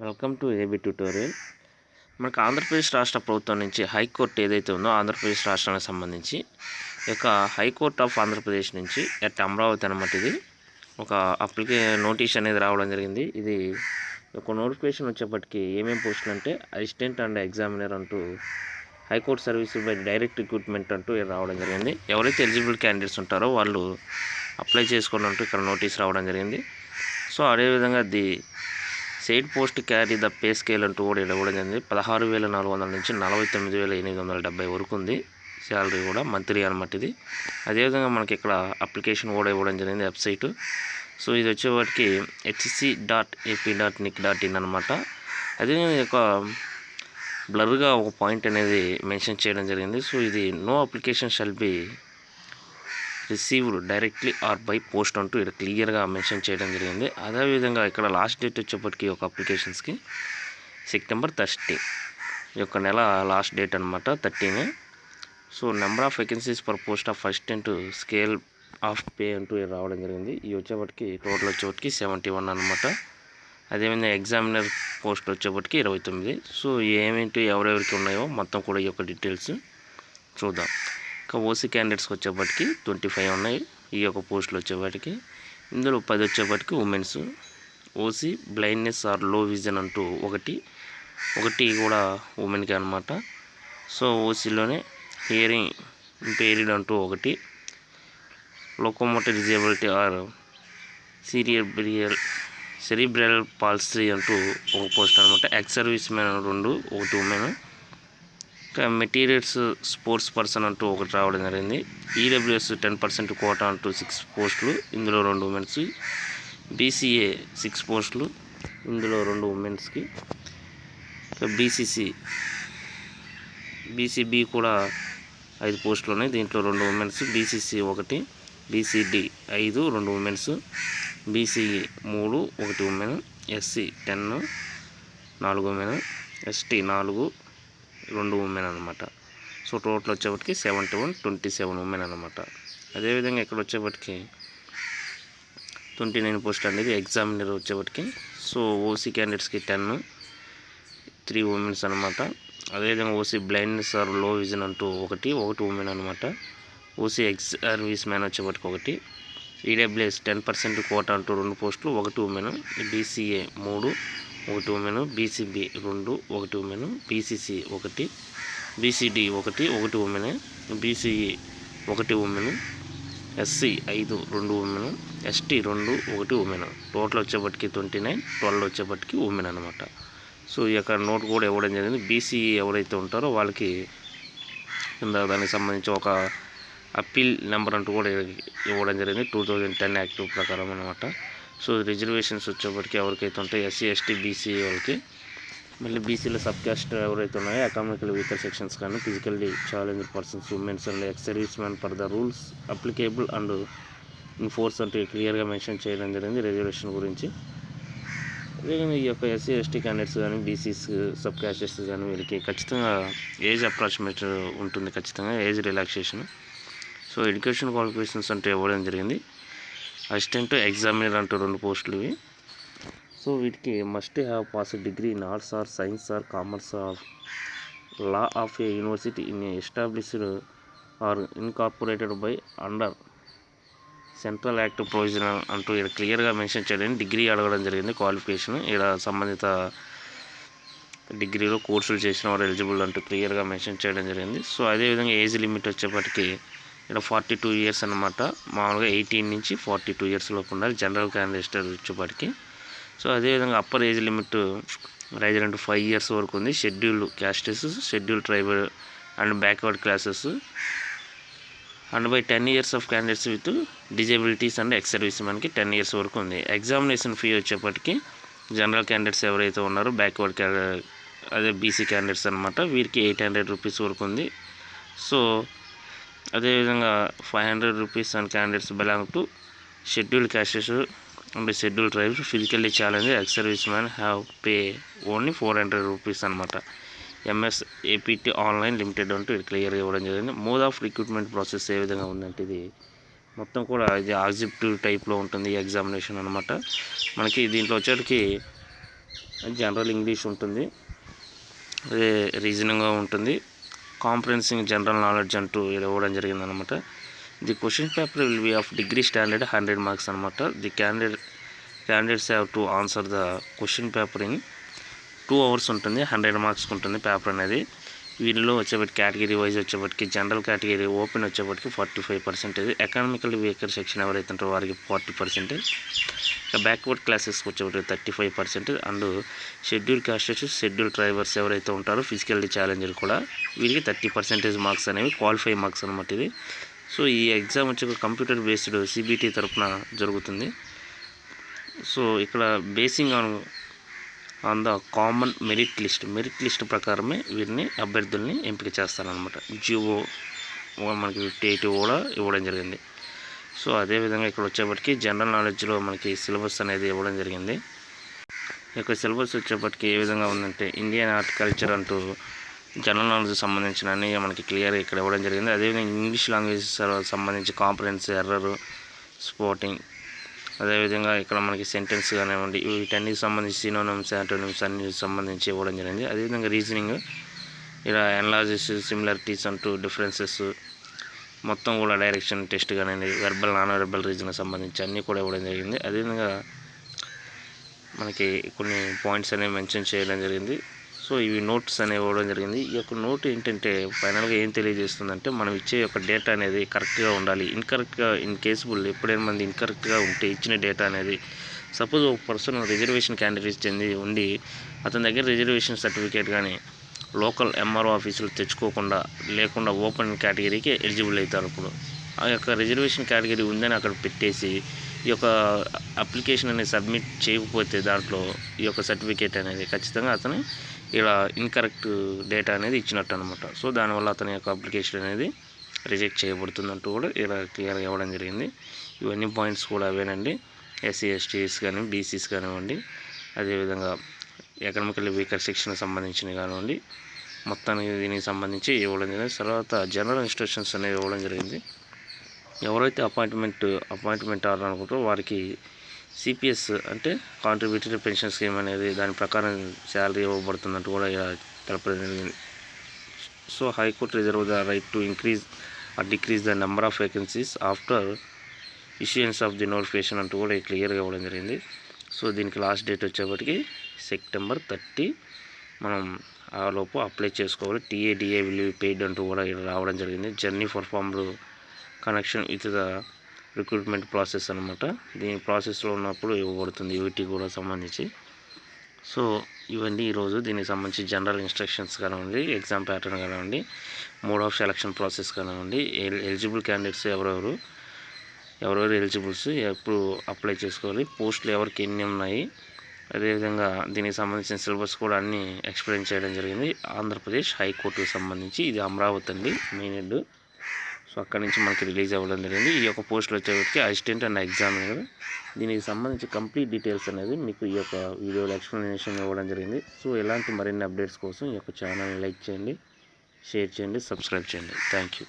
Welcome to AB tutorial. మనకు ఆంధ్రప్రదేశ్ రాష్ట్ర ప్రభుత్వం నుంచి హైకోర్టు ఏదైతే ఉందో ఆంధ్రప్రదేశ్ రాష్ట్రానికి సంబంధించి యొక్క హైకోర్ట్ ఆఫ్ ఆంధ్రప్రదేశ్ నుంచి అమరావతి అనమాట. ఇది ఒక నోటీస్ అనేది రావడం జరిగింది. ఇది ఒక నోటిఫికేషన్ వచ్చేప్పటికి ఏమేమి పోస్టులు అంటే అసిస్టెంట్ అండ్ ఎగ్జామినర్ అంటూ high court service by direct recruitment అంటూ రావడం జరిగింది. ఎవరైతే ఎలిజిబుల్ క్యాండిడేట్స్ ఉంటారో వాళ్ళు అప్లై చేసుకోండి అంటూ ఇక్కడ నోటీస్ రావడం జరిగింది. సో అదేవిధంగా side post carry the pay scale అంటూ కూడా ఇవ్వడం జరిగింది. 16,400 నుంచి 49,870 వరకు ఉంది శాలరీ కూడా, మంత్లీ అనమాట ఇది. అదేవిధంగా మనకి ఇక్కడ అప్లికేషన్ కూడా ఇవ్వడం జరిగింది వెబ్సైటు. సో ఇది వచ్చేవాటికి hc.ap.nic.in అనమాట. అదే ఒక బ్లర్గా ఒక పాయింట్ అనేది మెన్షన్ చేయడం జరిగింది. సో ఇది no application shall be received directly or by post అంటూ ఇక్కడ క్లియర్గా మెన్షన్ చేయడం జరిగింది. అదేవిధంగా ఇక్కడ లాస్ట్ డేట్ వచ్చేప్పటికి ఒక అప్లికేషన్స్కి సెప్టెంబర్ 30 ఈ యొక్క నెల లాస్ట్ డేట్ అనమాట, 13. So number of vacancies per post of assistant scale of pay అంటూ రావడం జరిగింది. ఈ వచ్చేప్పటికి టోటల్ వచ్చేప్పటికి 71 అనమాట. అదేవిధంగా ఎగ్జామినర్ పోస్ట్ వచ్చేప్పటికి 29. సో ఏమేంటి ఎవరెవరికి ఉన్నాయో మొత్తం కూడా ఈ యొక్క డీటెయిల్స్ చూద్దాం. ఇంకా ఓసీ క్యాండిడేట్స్కి వచ్చేప్పటికి 25 ఉన్నాయి ఈ యొక్క పోస్టులు వచ్చేప్పటికి. ఇందులో 10 వచ్చేప్పటికి ఉమెన్స్. ఓసీ బ్లైండ్నెస్ ఆర్ లో విజన్ అంటూ ఒకటి కూడా ఉమెన్కి అనమాట. సో ఓసీలోనే హియరింగ్ ఇంపేర్డ్ అంటూ ఒకటి, locomotor disability or cerebral palsy అంటూ ఒక పోస్ట్ అనమాట. ఎక్స్ సర్వీస్ మ్యాన్ 2, ఒకటి ఉమెన్. మెటీరియల్స్ స్పోర్ట్స్ పర్సన్ అంటూ ఒకటి రావడం జరిగింది. ఈడబ్ల్యూఎస్ 10% కోటా అంటూ 6 పోస్టులు, ఇందులో 2 ఉమెన్స్. బీసీఏ 6 పోస్టులు, ఇందులో 2 ఉమెన్స్కి. బీసీబీ కూడా 5 పోస్టులు ఉన్నాయి, దీంట్లో 2 womens. BCC 1, BCD 5, 2 womens. BCE 3, 1 women. SC 10, 4 women. ST 4, 2 women అనమాట. సో టోటల్ వచ్చేప్పటికి 71, 27 ఉమెన్ అనమాట. అదేవిధంగా ఇక్కడ వచ్చేప్పటికి 29 పోస్ట్ అనేది ఎగ్జామినర్ వచ్చేప్పటికి. సో ఓసీ క్యాండిడేట్స్కి 10, 3 ఉమెన్స్ అనమాట. అదేవిధంగా ఓసీ బ్లైండ్నెస్ ఆర్ లో విజన్ అంటూ ఒకటి ఉమెన్ అనమాట. ఓసీ ఎక్స్ సర్వీస్ మ్యాన్ వచ్చేప్పటికి 1. ఈడబ్ల్యూఎస్ 10% కోటా అంటూ 2 పోస్టులు, 1 women. BCA 3, 1 women. BCB 2, 1 women. BCC 1, BCD 1 women. BCE 1 women. SC 5, 2 women. ST 2, 1 women. Total వచ్చేప్పటికి 29, 12 వచ్చేప్పటికి ఉమెన్ అనమాట. సో ఈ యొక్క నోట్ కూడా ఇవ్వడం జరిగింది. బీసీఈ ఎవరైతే ఉంటారో వాళ్ళకి కింద దానికి సంబంధించి ఒక అప్పీల్ నెంబర్ అంటూ కూడా ఇవ్వడం జరిగింది 2010 యాక్ట్ ప్రకారం అనమాట. సో రిజర్వేషన్స్ వచ్చేప్పటికి ఎవరికైతే ఉంటాయో ఎస్సీ, ఎస్టీ, బీసీ వాళ్ళకి. మళ్ళీ బీసీలో సబ్ క్యాస్ట్ ఎవరైతే ఉన్నాయో ఎకనామికల్ వీకర్ సెక్షన్స్ కానీ, physically challenged persons, women's and ex service man for the rules applicable and enforce అంటూ క్లియర్గా మెన్షన్ చేయడం జరిగింది రిజర్వేషన్ గురించి. అదేవిధంగా ఈ యొక్క ఎస్సీ, ఎస్టీ క్యాండిడేట్స్ కానీ, బీసీస్, సబ్ క్యాస్టెస్ కానీ వీళ్ళకి ఖచ్చితంగా ఏజ్ అప్రాక్సిమేట్ ఉంటుంది, ఖచ్చితంగా age relaxation. So education qualifications అంటూ ఇవ్వడం జరిగింది. అసిస్టెంట్ ఎగ్జామినర్ అంటూ 2 పోస్టులు ఇవి. సో వీటికి must have pass degree in arts or science or commerce or law of a university in established or incorporated by under central act provisional అంటూ ఇక్కడ క్లియర్గా మెన్షన్ చేయడం. డిగ్రీ అడగడం జరిగింది క్వాలిఫికేషన్. ఇక్కడ సంబంధిత డిగ్రీలో కోర్సులు చేసిన వారు ఎలిజిబుల్ అంటూ క్లియర్గా మెన్షన్ చేయడం జరిగింది. సో అదేవిధంగా ఏజ్ లిమిట్ వచ్చేప్పటికి ఇక్కడ 42 ఇయర్స్ అనమాట. మామూలుగా 18 నుంచి 42 ఇయర్స్ లోపు ఉండాలి జనరల్ క్యాండిడేట్ వచ్చేప్పటికి. సో అదేవిధంగా అప్పర్ ఏజ్ లిమిట్ రైజ్ అంటూ 5 ఇయర్స్ వరకు ఉంది. Scheduled castes, scheduled tribal and backward classes and by 10 years of candidates with disabilities and ex service మ్యాన్కి 10 ఇయర్స్ వరకు ఉంది. ఎగ్జామినేషన్ ఫీ వచ్చేప్పటికి జనరల్ క్యాండిడేట్స్ ఎవరైతే ఉన్నారో బ్యాక్వర్డ్ అదే బీసీ క్యాండిడేట్స్ అనమాట, వీరికి 800 రూపీస్ వరకు ఉంది. సో అదేవిధంగా 500 rupees and candidates belong to scheduled castes and scheduled tribes physically challenge ex service man have pay only 400 rupees అనమాట. ఎంఎస్ఏపీటీ ఆన్లైన్ లిమిటెడ్ అంటూ ఇది క్లియర్గా ఇవ్వడం జరిగింది. మోడ్ ఆఫ్ రిక్రూట్మెంట్ ప్రాసెస్ ఏ విధంగా ఉందంటే ఇది మొత్తం కూడా ఇది ఆబ్జెక్టివ్ టైప్లో ఉంటుంది ఎగ్జామినేషన్ అనమాట. మనకి దీంట్లో వచ్చేటికి జనరల్ ఇంగ్లీష్ ఉంటుంది, అదే రీజనింగ్ ఉంటుంది, కాంప్రహెన్సింగ్ జనరల్ నాలెడ్జ్ అంటూ ఇవ్వడం జరిగిందనమాట. The question paper will be of degree standard 100 marks అనమాట. The candidates have to answer the question paper in 2 hours ఉంటుంది. 100 మార్క్స్కి ఉంటుంది పేపర్ అనేది. వీటిలో వచ్చేప్పటికి కేటగిరీ వైజ్ వచ్చేప్పటికి జనరల్ కేటగిరీ ఓపెన్ వచ్చేప్పటికి 45%, ఎకనామికల్ వీకర్ సెక్షన్ ఎవరైతే ఉంటారో వారికి 40%, ఇక బ్యాక్వర్డ్ క్లాసెస్కి వచ్చేప్పటికి 35%, అండ్ షెడ్యూల్ కాస్టెస్ షెడ్యూల్ ట్రైబర్స్ ఎవరైతే ఉంటారో ఫిజికల్లీ ఛాలెంజర్ కూడా వీరికి 30% మార్క్స్ అనేవి క్వాలిఫై మార్క్స్ అనమాట ఇది. సో ఈ ఎగ్జామ్ వచ్చి కంప్యూటర్ బేస్డ్ సిబిటి తరఫున జరుగుతుంది. సో ఇక్కడ basing on the common merit list ప్రకారమే వీరిని అభ్యర్థుల్ని ఎంపిక చేస్తారనమాట. జియో మనకి 58 కూడా ఇవ్వడం జరిగింది. సో అదేవిధంగా ఇక్కడ వచ్చేప్పటికి జనరల్ నాలెడ్జ్లో మనకి సిలబస్ అనేది ఇవ్వడం జరిగింది. ఈ యొక్క సిలబస్ వచ్చేప్పటికి ఏ విధంగా ఉందంటే ఇండియన్ ఆర్ట్ కల్చర్ అంటూ జనరల్ నాలెడ్జ్ సంబంధించిన అన్ని మనకి క్లియర్గా ఇక్కడ ఇవ్వడం జరిగింది. అదేవిధంగా ఇంగ్లీష్ లాంగ్వేజ్ సంబంధించి కాంప్రహెన్సివ్, ఎర్రర్, స్పోర్టింగ్, అదేవిధంగా ఇక్కడ మనకి సెంటెన్స్ కానివ్వండి వీటన్నిటికి సంబంధించి సినోనిమ్స్, యాంటోనిమ్స్ అన్ని సంబంధించి ఇవ్వడం జరిగింది. అదేవిధంగా రీజనింగ్, ఇలా ఎనాలిసిస్, సిమిలారిటీస్ అంటూ డిఫరెన్సెస్ మొత్తం కూడా డైరెక్షన్ టెస్ట్ కానివ్వండి, వెర్బల్, నాన్ వెర్బల్ రీజన్కి సంబంధించి అన్నీ కూడా ఇవ్వడం జరిగింది. అదేవిధంగా మనకి కొన్ని పాయింట్స్ అనేవి మెన్షన్ చేయడం జరిగింది. సో ఇవి నోట్స్ అనేవి ఇవ్వడం జరిగింది. ఈ యొక్క నోట్ ఏంటంటే ఫైనల్గా ఏం తెలియజేస్తుందంటే మనం ఇచ్చే యొక్క డేటా అనేది కరెక్ట్గా ఉండాలి. ఇన్కరెక్ట్గా ఇన్ కేసుబుల్ ఎప్పుడైనా మంది ఇన్కరెక్ట్గా ఉంటే ఇచ్చిన డేటా అనేది, సపోజ్ ఒక పర్సన్ రిజర్వేషన్ క్యాండిడేట్ చెంది ఉండి అతని దగ్గర రిజర్వేషన్ సర్టిఫికేట్ కానీ లోకల్ ఎంఆర్ఓ ఆఫీసులు తెచ్చుకోకుండా లేకుండా ఓపెన్ కేటగిరీకి ఎలిజిబుల్ అవుతారు. అప్పుడు ఆ యొక్క రిజర్వేషన్ కేటగిరీ ఉందని అక్కడ పెట్టేసి ఈ యొక్క అప్లికేషన్ అనేది సబ్మిట్ చేయకపోతే దాంట్లో ఈ యొక్క సర్టిఫికేట్ అనేది ఖచ్చితంగా అతను ఇలా ఇన్కరెక్ట్ డేటా అనేది ఇచ్చినట్టు అనమాట. సో దానివల్ల అతని యొక్క అప్లికేషన్ అనేది రిజెక్ట్ చేయబడుతుందంటూ కూడా ఇలా క్లియర్గా ఇవ్వడం జరిగింది. ఇవన్నీ పాయింట్స్ కూడా అవేనండి. ఎస్సీ ఎస్టీస్ కానీ బీసీస్ కానివ్వండి, అదేవిధంగా ఎకనామికల్ వీకర్ సెక్షన్ సంబంధించినవి కానివ్వండి, మొత్తానికి దీనికి సంబంధించి ఇవ్వడం జరిగింది. తర్వాత జనరల్ ఇన్స్ట్రక్షన్స్ అనేవి ఇవ్వడం జరిగింది. ఎవరైతే అపాయింట్మెంట్ ఆర్డర్ అనుకుంటారో వారికి సిపిఎస్ అంటే కాంట్రిబ్యూటరీ పెన్షన్ స్కీమ్ అనేది దాని ప్రకారం శాలరీ ఇవ్వబడుతున్నట్టు కూడా తెలపడం జరిగింది. So high court reserve the right to increase or decrease the number of vacancies after issuance of the notification అంటూ కూడా క్లియర్గా ఇవ్వడం జరిగింది. సో దీనికి లాస్ట్ డేట్ వచ్చేప్పటికి September 30 మనం ఆ లోపు అప్లై చేసుకోవాలి. టీఏడిఏ విల్ బి పెయిడ్ అంటూ కూడా రావడం జరిగింది. Journey performed connection with the recruitment process అనమాట. దీని ప్రాసెస్లో ఉన్నప్పుడు ఇవ్వబడుతుంది యూటీ కూడా సంబంధించి. సో ఇవన్నీ ఈరోజు దీనికి సంబంధించి జనరల్ ఇన్స్ట్రక్షన్స్ కానివ్వండి, ఎగ్జామ్ ప్యాటర్న్ కానివ్వండి, మోడ్ ఆఫ్ సెలక్షన్ ప్రాసెస్ కానివ్వండి, ఎలిజిబుల్ క్యాండిడేట్స్ ఎవరెవరు ఎలిజిబుల్స్ ఎప్పుడు అప్లై చేసుకోవాలి, పోస్టులు ఎవరికి ఎన్ని ఉన్నాయి, అదేవిధంగా దీనికి సంబంధించిన సిలబస్ కూడా అన్నీ ఎక్స్ప్లెయిన్ చేయడం జరిగింది. ఆంధ్రప్రదేశ్ హైకోర్టుకు సంబంధించి ఇది అమరావతి అండి మెయిన్ హెడ్. సో అక్కడి నుంచి మనకి రిలీజ్ అవ్వడం జరిగింది. ఈ యొక్క పోస్టులు వచ్చేటికి అసిస్టెంట్ అండ్ ఎగ్జామినర్. దీనికి సంబంధించి కంప్లీట్ డీటెయిల్స్ అనేది మీకు ఈ యొక్క వీడియోలో ఎక్స్ప్లెనేషన్ ఇవ్వడం జరిగింది. సో ఇలాంటి మరిన్ని అప్డేట్స్ కోసం ఈ యొక్క ఛానల్ని లైక్ చేయండి, షేర్ చేయండి, సబ్స్క్రైబ్ చేయండి. Thank you.